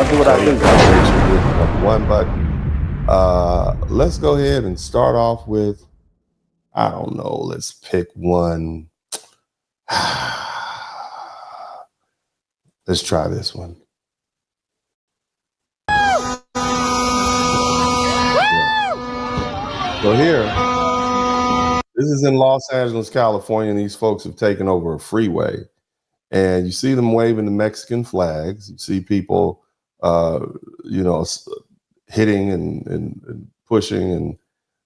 do what I do. One button. Let's go ahead and start off with, I don't know, let's pick one. Let's try this one. So here, this is in Los Angeles, California, and these folks have taken over a freeway. And you see them waving the Mexican flags. You see people, hitting and pushing and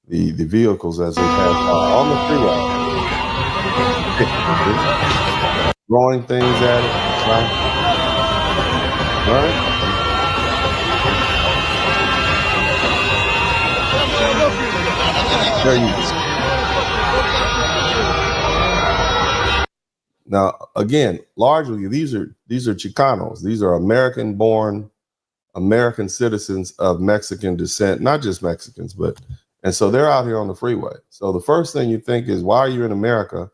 the vehicles as they pass on the freeway, throwing things at it, right? There you go. Now, again, largely these are Chicanos. These are American-born, American citizens of Mexican descent, not just Mexicans, and so they're out here on the freeway. So the first thing you think is, why are you in America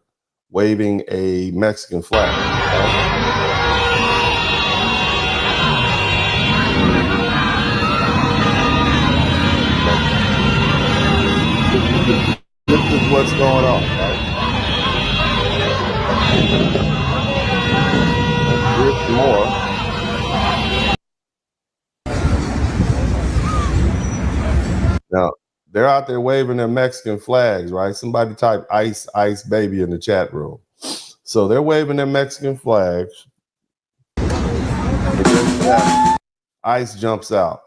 waving a Mexican flag? Right? This is what's going on, right? Here's more. Now, they're out there waving their Mexican flags, right? Somebody type ice, ice baby in the chat room. So they're waving their Mexican flags. Ice jumps out.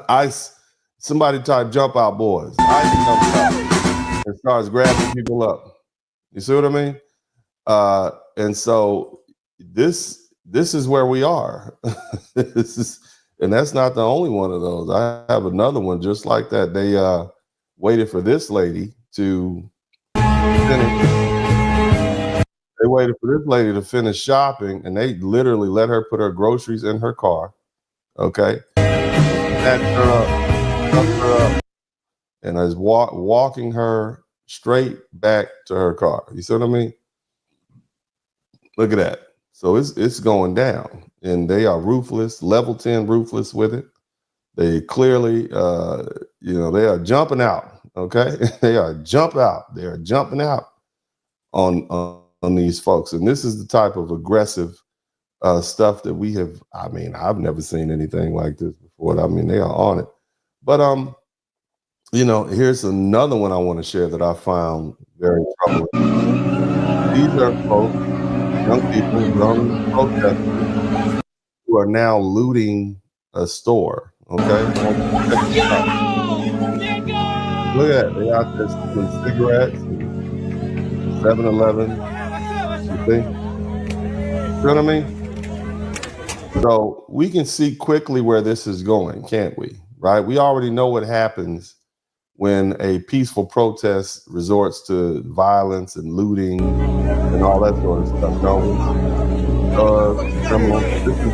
Ice, somebody type jump out, boys. Ice jumps out and starts grabbing people up. You see what I mean? And so this is where we are. And that's not the only one of those. I have another one just like that. They waited for this lady to finish. They waited for this lady to finish shopping, and they literally let her put her groceries in her car. Okay, snatched her up, and is walking her straight back to her car. You see what I mean? Look at that. So it's going down, and they are ruthless, level 10 ruthless with it. They clearly, they are jumping out. Okay, they are jumping out on these folks, and this is the type of aggressive stuff that we have. I mean, I've never seen anything like this before. I mean, they are on it. But here's another one I want to share that I found very troubling. These are folks, young people, young protesters, who are now looting a store. Okay, look at that. They out there stealing cigarettes, 7-Eleven. You see? You know what I mean? So we can see quickly where this is going, can't we? Right? We already know what happens when a peaceful protest resorts to violence and looting and all that sort of stuff. Criminals.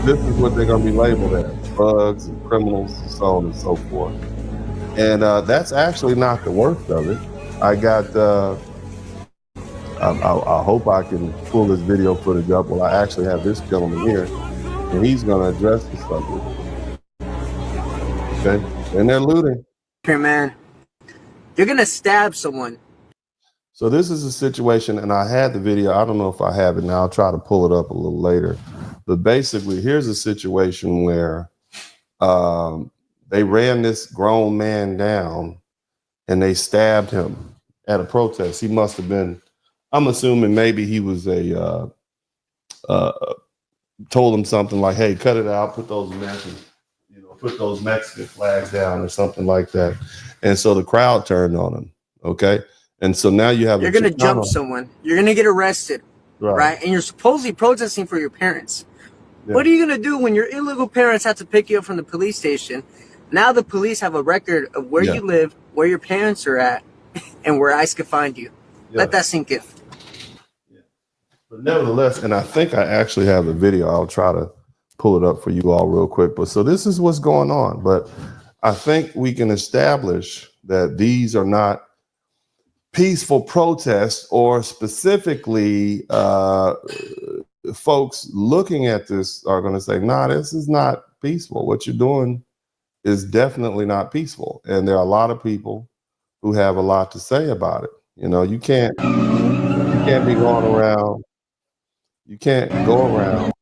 This is what they're going to be labeled as: thugs and criminals, and so on and so forth. And that's actually not the worst of it. I got. I hope I can pull this video footage up. Well, I actually have this gentleman here, and he's going to address the subject. Okay, and they're looting. Here, man, you're going to stab someone. So this is a situation, and I had the video. I don't know if I have it now. I'll try to pull it up a little later. But basically, here's a situation where they ran this grown man down, and they stabbed him at a protest. He must have been, I'm assuming maybe he was told him something like, hey, cut it out, put those Mexican flags down or something like that. And so the crowd turned on him. Okay. And so now you're going to jump someone. You're going to get arrested. Right. And you're supposedly protesting for your parents. Yeah. What are you going to do when your illegal parents have to pick you up from the police station? Now the police have a record of where you live, where your parents are at, and where ICE can find you. Yeah. Let that sink in. Yeah. But nevertheless, and I think I actually have a video. I'll try to pull it up for you all real quick. But so this is what's going on. But I think we can establish that these are not peaceful protests, or specifically folks looking at this are going to say, nah, this is not peaceful. What you're doing is definitely not peaceful. And there are a lot of people who have a lot to say about it. You know, you can't be going around, you can't go around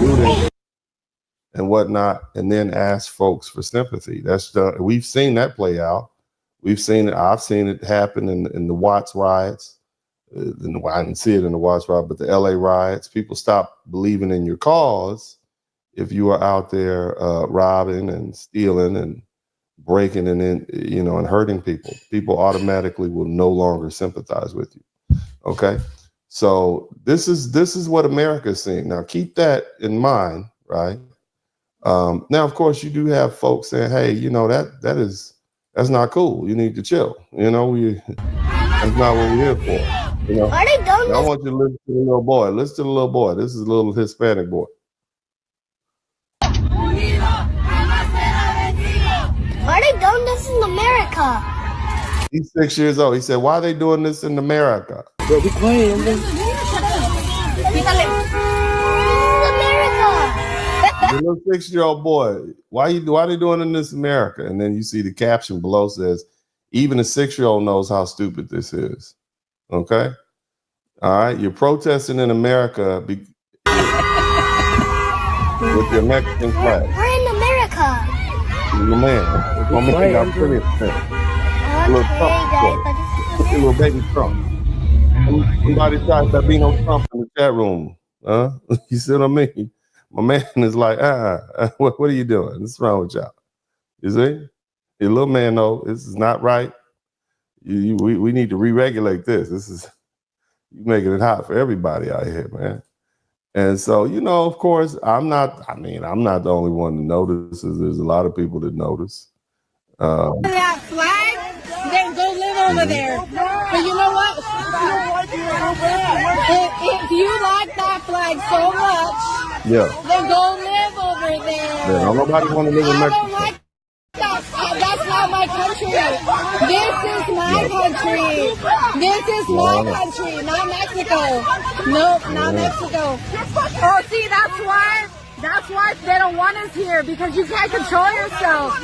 looting and whatnot and then ask folks for sympathy. We've seen that play out. We've seen it. I've seen it happen in the Watts riots. I didn't see it in the Watts riot, but the LA riots. People stop believing in your cause if you are out there robbing and stealing and breaking and and hurting people. People automatically will no longer sympathize with you. Okay, so this is what America is seeing. Now keep that in mind, right? Now, of course, you do have folks saying, "Hey, that's not cool. You need to chill." That's not what we're here for. I want you to listen to the little boy. Listen to the little boy. This is a little Hispanic boy. Why are they doing this in America? He's 6 years old. He said, "Why are they doing this in America?" Bro, be quiet. The little 6-year-old boy. Why are they doing in this America? And then you see the caption below says, "Even a 6-year-old knows how stupid this is." Okay. All right. You're protesting in America with your Mexican flag. We're in America. You're a man. I'm pretty upset. Little baby Trump. Somebody tried Sabino Trump in the chat room. You see what I mean? My man is like, what are you doing? What's wrong with y'all? You see? Your little man, no, this is not right. We need to re-regulate this. You making it hot for everybody out here, man. And so, of course, I'm not the only one to notice. There's a lot of people that notice. That flag, then go live over there. But you know what? If you like that flag so much, then go live over there. Yeah, don't nobody want to live in Mexico. That's not my country. This is my country. This is my country, not Mexico. Nope, not Mexico. Oh, see, that's why they don't want us here, because you can't control yourself.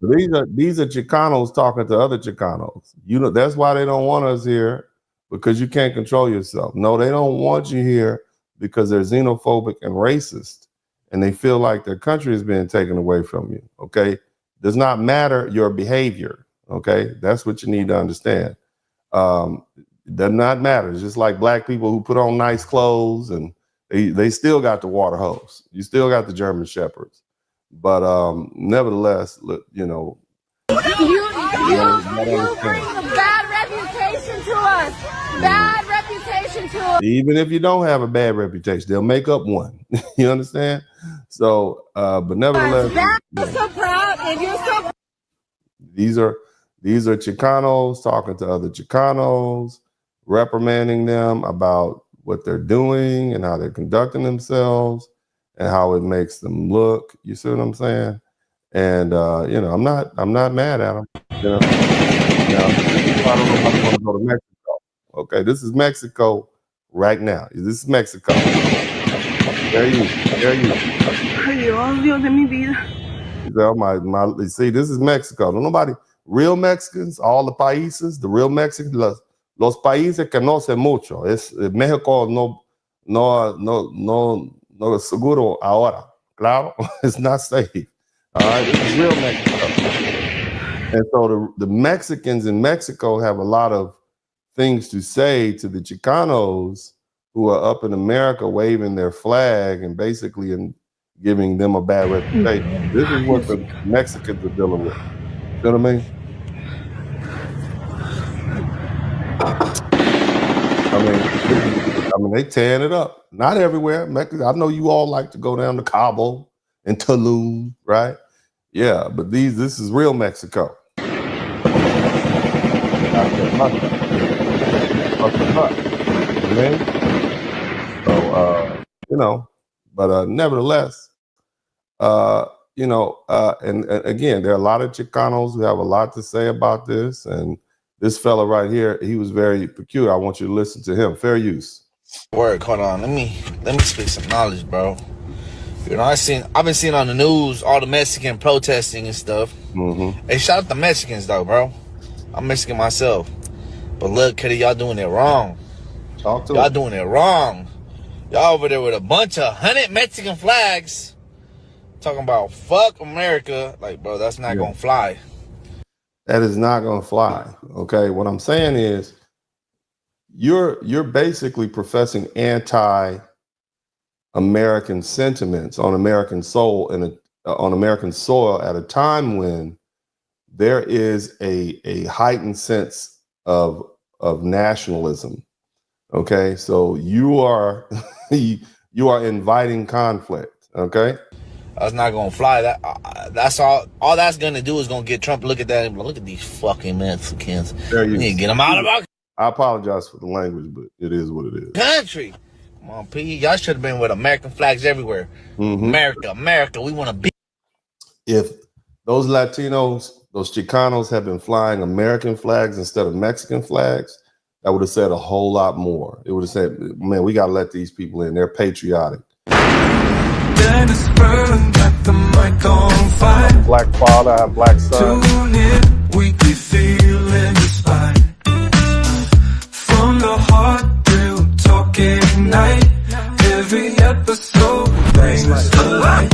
These are Chicanos talking to other Chicanos. That's why they don't want us here, because you can't control yourself. No, they don't want you here because they're xenophobic and racist, and they feel like their country is being taken away from you. Okay. Does not matter your behavior. Okay, that's what you need to understand. Does not matter. It's just like black people who put on nice clothes and they still got the water hose. You still got the German shepherds, but nevertheless, you bring a bad reputation to us. Bad reputation to us. Even if you don't have a bad reputation, they'll make up one. You understand? So, but nevertheless, you're so proud, and you're so. These are Chicanos talking to other Chicanos, reprimanding them about what they're doing and how they're conducting themselves and how it makes them look. You see what I'm saying? And I'm not mad at them. Now, I don't know if I want to go to Mexico. Okay, this is Mexico right now. This is Mexico. There you. Dios de mi vida. See, this is Mexico. No, nobody, real Mexicans, all the países, the real Mexicans, los países que no sé mucho. México no es seguro ahora. Claro, it's not safe. All right, this is real Mexico. And so the Mexicans in Mexico have a lot of things to say to the Chicanos who are up in America waving their flag and basically giving them a bad reputation. This is what the Mexicans are dealing with. You know what I mean? I mean, they tearing it up. Not everywhere. I know you all like to go down to Cabo and Tulum, right? Yeah, but this is real Mexico. So, but nevertheless, and again, there are a lot of Chicanos who have a lot to say about this. And this fella right here, he was very peculiar. I want you to listen to him. Fair use. Work. Hold on. Let me speak some knowledge, bro. You know, I've been seeing on the news all the Mexican protesting and stuff. Mm-hmm. Hey, shout out the Mexicans though, bro. I'm Mexican myself, but look, Kitty, y'all doing it wrong. Talk to y'all him. doing it wrong. Y'all over there with a bunch of 100 Mexican flags, talking about fuck America. Like, bro, that's not gonna fly. That is not gonna fly. Okay, what I'm saying is, you're basically professing anti-American sentiments on American soul and on American soil at a time when there is a heightened sense of nationalism. Okay, so you are you are inviting conflict. Okay, that's not gonna fly. That's all. All that's gonna do is gonna get Trump to look at that and look at these fucking Mexicans. We need to get them out of our. I apologize for the language, but it is what it is. Country. Come on, P. Y'all should have been with American flags everywhere. Mm-hmm. America, we want to be. If those Latinos, those Chicanos have been flying American flags instead of Mexican flags, that would have said a whole lot more. It would have said, man, we got to let these people in. They're patriotic. DennisSpurling got the mic on fire. Black father, I have black son. Tune in, we be feeling inspired. From the heart, real talk ignite. Every episode brings to light.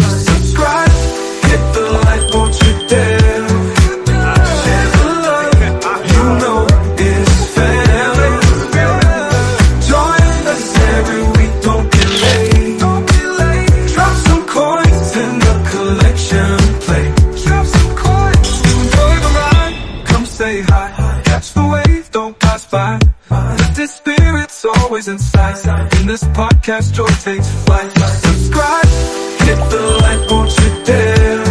Subscribe, hit the like, won't you dare. Share the love, you know it's family. Join us every week, don't be late. Drop some coins in the collection plate. Drop some coins, enjoy the ride, come say hi. Catch the wave, don't pass by. Lifted spirits always in sight. In this podcast, joy takes flight. Subscribe, hit the like, won't you dare.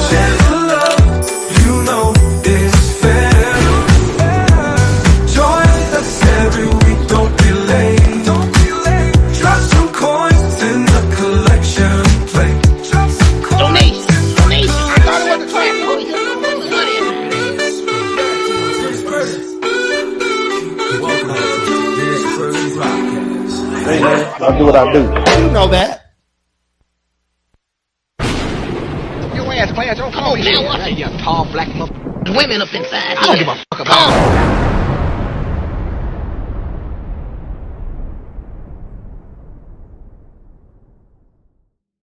Share the love, you know it's fair. Join us every week, don't be late. Drop some coins in the collection plate. Drop some coins. Donation. I thought it was the class. Hey man, I do what I do. You know that. Your ass class, don't come over here. You tall black women up inside. I don't give a fuck about